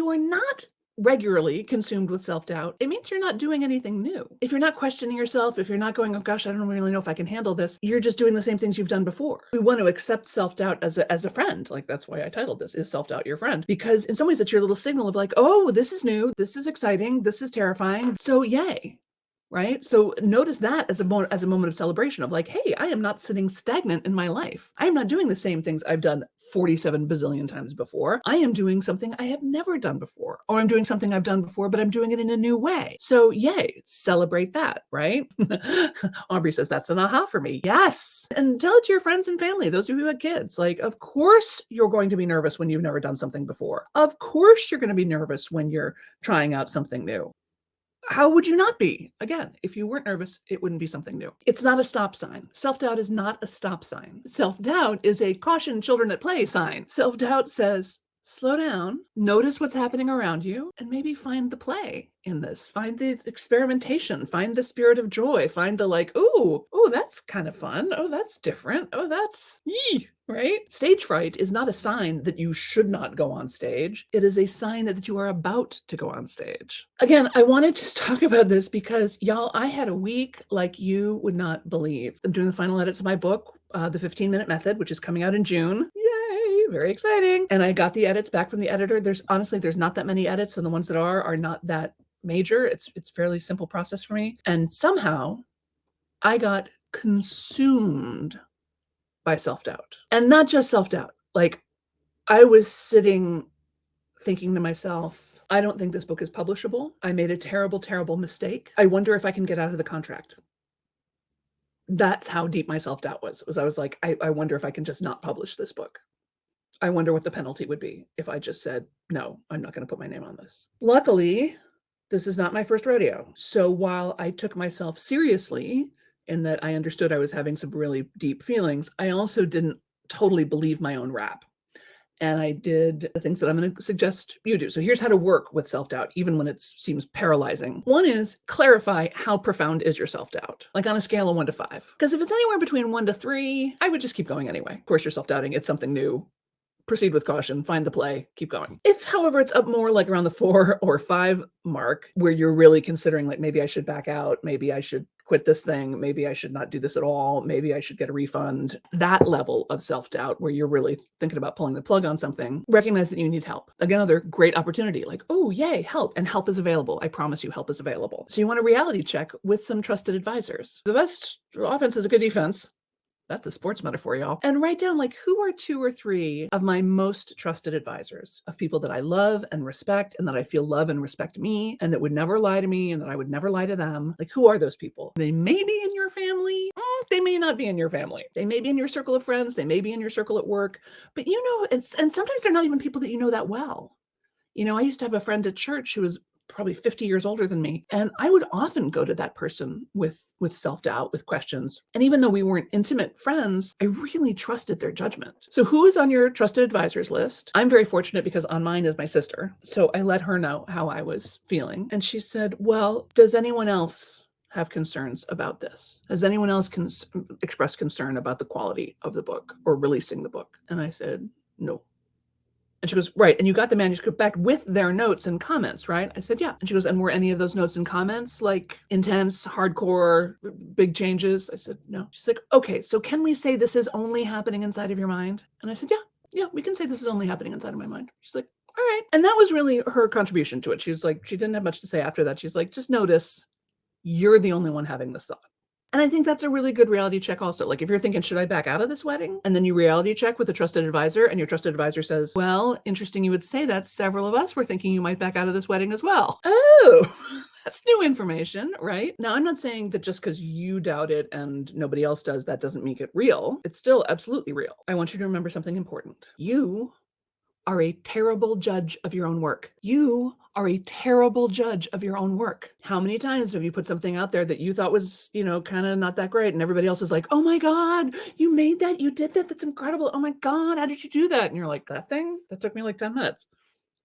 you are not regularly consumed with self-doubt, it means you're not doing anything new. If you're not questioning yourself, if you're not going, oh gosh, I don't really know if I can handle this, you're just doing the same things you've done before. We want to accept self-doubt as a friend. Like, that's why I titled this, Is Self-Doubt Your Friend? Because in some ways it's your little signal of like, oh, this is new, this is exciting, this is terrifying. So yay. Right? So notice that as a moment of celebration of like, hey, I am not sitting stagnant in my life. I am not doing the same things I've done 47 bazillion times before. I am doing something I have never done before, or I'm doing something I've done before, but I'm doing it in a new way. So yay, celebrate that, right? Aubrey says that's an aha for me. Yes. And tell it to your friends and family, those of you who had kids. Like, of course you're going to be nervous when you've never done something before. Of course you're going to be nervous when you're trying out something new. How would you not be? Again, if you weren't nervous, it wouldn't be something new. It's not a stop sign. Self-doubt is not a stop sign. Self-doubt is a caution children at play sign. Self-doubt says, slow down, notice what's happening around you, and maybe find the play in this. Find the experimentation, find the spirit of joy, find the like, oh, that's kind of fun. Oh, that's different. Oh, that's yee. Right? Stage fright is not a sign that you should not go on stage. It is a sign that you are about to go on stage. Again, I wanted to talk about this because, y'all, I had a week like you would not believe. I'm doing the final edits of my book, The 15-Minute Method, which is coming out in June. Yay! Very exciting. And I got the edits back from the editor. There's not that many edits, and the ones that are not that major. It's fairly simple process for me. And somehow I got consumed by self-doubt. And not just self-doubt. Like, I was sitting thinking to myself, I don't think this book is publishable. I made a terrible, terrible mistake. I wonder if I can get out of the contract. That's how deep my self-doubt was I was like, I wonder if I can just not publish this book. I wonder what the penalty would be if I just said, no, I'm not going to put my name on this. Luckily, this is not my first rodeo. So while I took myself seriously in that I understood I was having some really deep feelings, I also didn't totally believe my own rap. And I did the things that I'm going to suggest you do. So here's how to work with self-doubt, even when it seems paralyzing. One is clarify how profound is your self-doubt, like on a scale of 1 to 5. Because if it's anywhere between 1 to 3, I would just keep going anyway. Of course, you're self-doubting. It's something new. Proceed with caution, find the play, keep going. If, however, it's up more like around the 4 or 5 mark, where you're really considering like, maybe I should back out, maybe I should quit this thing, maybe I should not do this at all, maybe I should get a refund, that level of self-doubt where you're really thinking about pulling the plug on something, recognize that you need help. Again, another great opportunity, like, oh, yay, help. And help is available. I promise you, help is available. So you want a reality check with some trusted advisors. The best offense is a good defense. That's a sports metaphor, y'all. And write down, like, who are 2 or 3 of my most trusted advisors, of people that I love and respect and that I feel love and respect me and that would never lie to me and that I would never lie to them. Like, who are those people? They may be in your family. They may not be in your family. They may be in your circle of friends. They may be in your circle at work. But you know, and sometimes they're not even people that you know that well. You know, I used to have a friend at church who was probably 50 years older than me. And I would often go to that person with self-doubt, with questions. And even though we weren't intimate friends, I really trusted their judgment. So who is on your trusted advisors list? I'm very fortunate because on mine is my sister. So I let her know how I was feeling. And she said, well, does anyone else have concerns about this? Has anyone else expressed concern about the quality of the book or releasing the book? And I said, no. And she goes, right, and you got the manuscript back with their notes and comments, right? I said, yeah. And she goes, and were any of those notes and comments like intense, hardcore, big changes? I said, no. She's like, okay, so can we say this is only happening inside of your mind? And I said, yeah, we can say this is only happening inside of my mind. She's like, all right. And that was really her contribution to it. She was like, she didn't have much to say after that. She's like, just notice you're the only one having this thought. And I think that's a really good reality check also. Like if you're thinking, should I back out of this wedding? And then you reality check with a trusted advisor and your trusted advisor says, well, interesting you would say that. Several of us were thinking you might back out of this wedding as well. Oh, that's new information, right? Now, I'm not saying that just because you doubt it and nobody else does, that doesn't make it real. It's still absolutely real. I want you to remember something important. You are a terrible judge of your own work. You are a terrible judge of your own work. How many times have you put something out there that you thought was, kind of not that great, and everybody else is like, oh my God, you made that, you did that, that's incredible. Oh my God, how did you do that? And you're like, that thing? That took me like 10 minutes.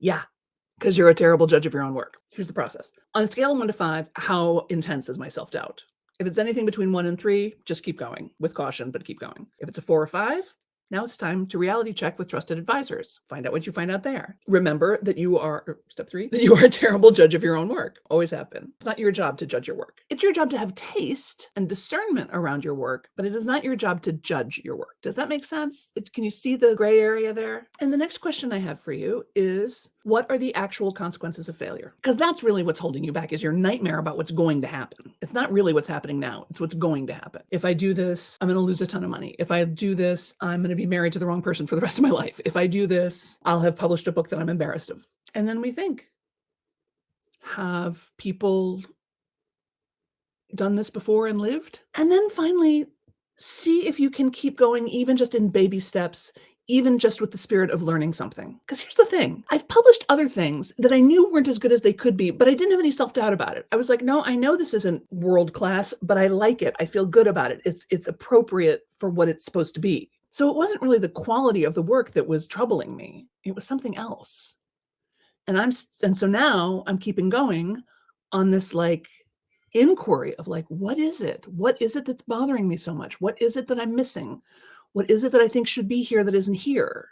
Yeah, because you're a terrible judge of your own work. Here's the process. On a scale of 1 to 5, how intense is my self-doubt? If it's anything between 1 and 3, just keep going with caution, but keep going. If it's a 4 or 5, Now it's time to reality check with trusted advisors. Find out what you find out there. Remember that you are, step 3, that you are a terrible judge of your own work. Always have been. It's not your job to judge your work. It's your job to have taste and discernment around your work, but it is not your job to judge your work. Does that make sense? Can you see the gray area there? And the next question I have for you is, what are the actual consequences of failure? Because that's really what's holding you back, is your nightmare about what's going to happen. It's not really what's happening now. It's what's going to happen. If I do this, I'm going to lose a ton of money. If I do this, I'm going to be married to the wrong person for the rest of my life. If I do this, I'll have published a book that I'm embarrassed of. And then we think, have people done this before and lived? And then finally, see if you can keep going, even just in baby steps, even just with the spirit of learning something. Because here's the thing. I've published other things that I knew weren't as good as they could be, but I didn't have any self-doubt about it. I was like, no, I know this isn't world class, but I like it. I feel good about it. It's appropriate for what it's supposed to be. So it wasn't really the quality of the work that was troubling me. It was something else. And so now I'm keeping going on this inquiry of what is it? What is it that's bothering me so much? What is it that I'm missing? What is it that I think should be here that isn't here?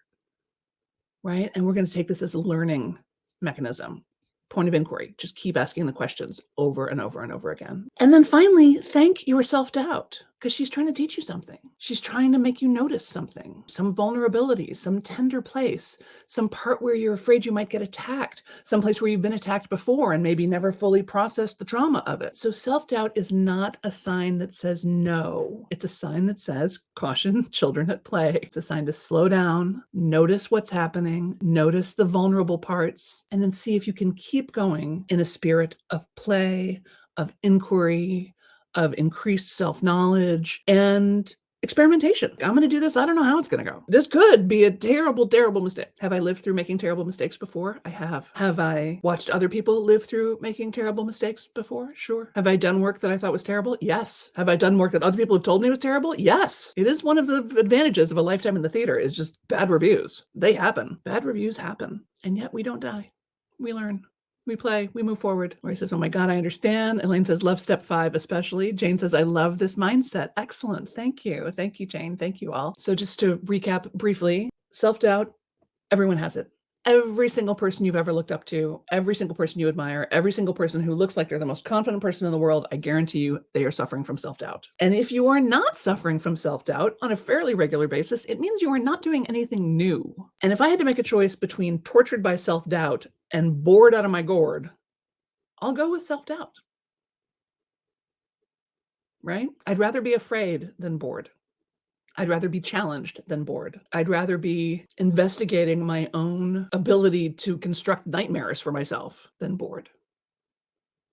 Right? And we're going to take this as a learning mechanism. Point of inquiry. Just keep asking the questions over and over and over again. And then finally, thank your self-doubt, because she's trying to teach you something. She's trying to make you notice something, some vulnerability, some tender place, some part where you're afraid you might get attacked, some place where you've been attacked before and maybe never fully processed the trauma of it. So self-doubt is not a sign that says no. It's a sign that says, caution, children at play. It's a sign to slow down, notice what's happening, notice the vulnerable parts, and then see if you can keep going in a spirit of play, of inquiry, of increased self-knowledge and experimentation. I'm going to do this. I don't know how it's going to go. This could be a terrible, terrible mistake. Have I lived through making terrible mistakes before? I have. Have I watched other people live through making terrible mistakes before? Sure. Have I done work that I thought was terrible? Yes. Have I done work that other people have told me was terrible? Yes. It is one of the advantages of a lifetime in the theater, is just bad reviews. They happen. Bad reviews happen. And yet we don't die. We learn. We play, we move forward. Lori says, oh my God, I understand. Elaine says, love step 5, especially. Jane says, I love this mindset. Excellent. Thank you. Thank you, Jane. Thank you all. So just to recap briefly, self-doubt, everyone has it. Every single person you've ever looked up to, every single person you admire, every single person who looks like they're the most confident person in the world, I guarantee you they are suffering from self-doubt. And if you are not suffering from self-doubt on a fairly regular basis, it means you are not doing anything new. And if I had to make a choice between tortured by self-doubt and bored out of my gourd, I'll go with self-doubt. Right? I'd rather be afraid than bored. I'd rather be challenged than bored. I'd rather be investigating my own ability to construct nightmares for myself than bored.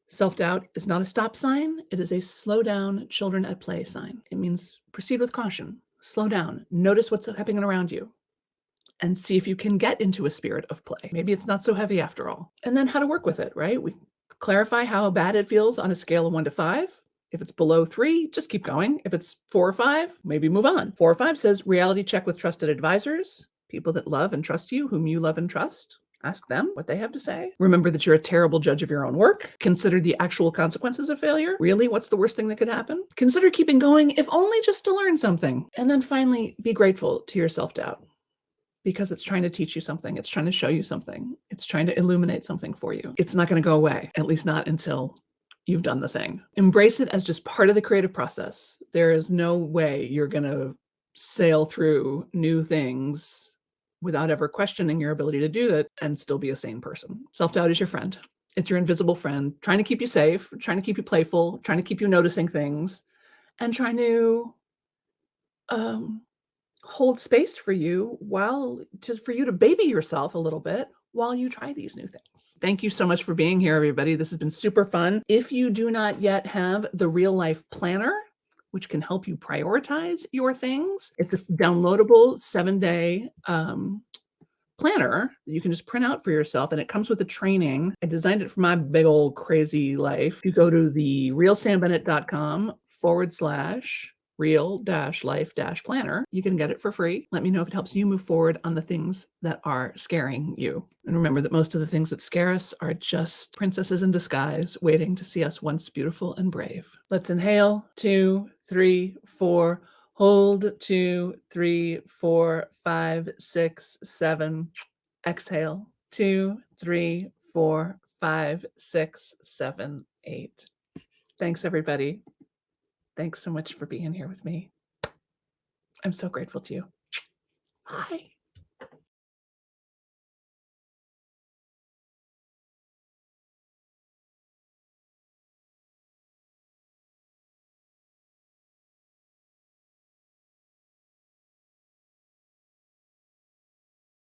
Self-doubt is not a stop sign. It is a slow down, children at play sign. It means proceed with caution, slow down, notice what's happening around you, and see if you can get into a spirit of play. Maybe it's not so heavy after all. And then how to work with it, right? We clarify how bad it feels on a scale of 1 to 5. If it's below 3, just keep going. If it's 4 or 5, maybe move on. 4 or 5 says reality check with trusted advisors, people that love and trust you, whom you love and trust. Ask them what they have to say. Remember that you're a terrible judge of your own work. Consider the actual consequences of failure. Really, what's the worst thing that could happen? Consider keeping going, if only just to learn something. And then finally, be grateful to your self-doubt, because it's trying to teach you something. It's trying to show you something. It's trying to illuminate something for you. It's not going to go away, at least not until you've done the thing. Embrace it as just part of the creative process. There is no way you're going to sail through new things without ever questioning your ability to do it and still be a sane person. Self-doubt is your friend. It's your invisible friend, trying to keep you safe, trying to keep you playful, trying to keep you noticing things, and trying to hold space for you for you to baby yourself a little bit while you try these new things. Thank you so much for being here, everybody. This has been super fun. If you do not yet have the Real Life Planner, which can help you prioritize your things, it's a downloadable 7-day planner that you can just print out for yourself, and it comes with a training. I designed it for my big old crazy life. You go to the realsambennett.com/real-life-planner. You can get it for free. Let me know if it helps you move forward on the things that are scaring you. And remember that most of the things that scare us are just princesses in disguise waiting to see us once beautiful and brave. Let's inhale, 2, 3, 4. Hold, 2, 3, 4, 5, 6, 7. Exhale, 2, 3, 4, 5, 6, 7, 8. Thanks, everybody. Thanks so much for being here with me. I'm so grateful to you. Bye.